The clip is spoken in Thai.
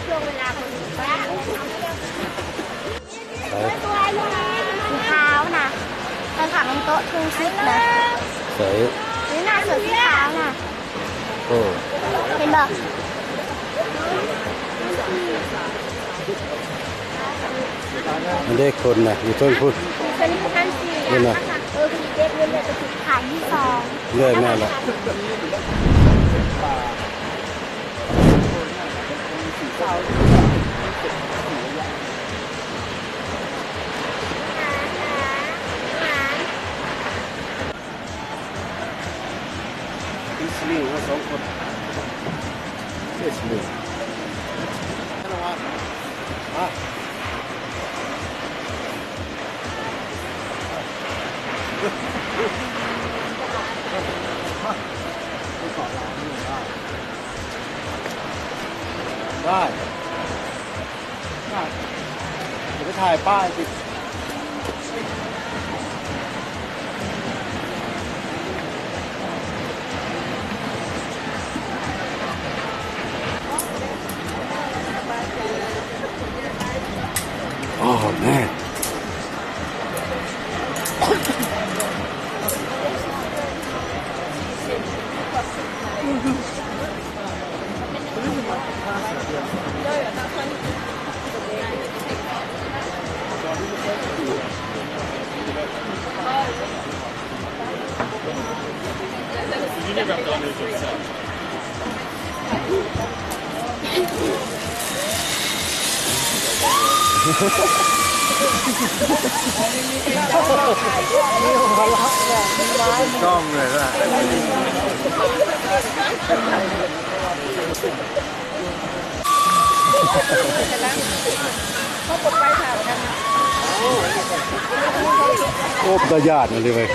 ช่วงเวลาคนบ้าสีขาวนะตอนขับลงโต๊ะทุ่งซิปนะใส่นี่น่าเสือสีขาวนะโอ้เห็นบ่มันได้คนนะอยู่ต้นพุทธเป็นขั้นสี่นะคือเด็กเรื่อยๆจะถึงฐานที่สองเรื่อยแม่ละอิสลิงมา2 คนอิสลิงได้เดี๋ยวไปถ่ายป้ายสิโอ้แม่กล้องเลยล่ะโอ้ประหยัดเลย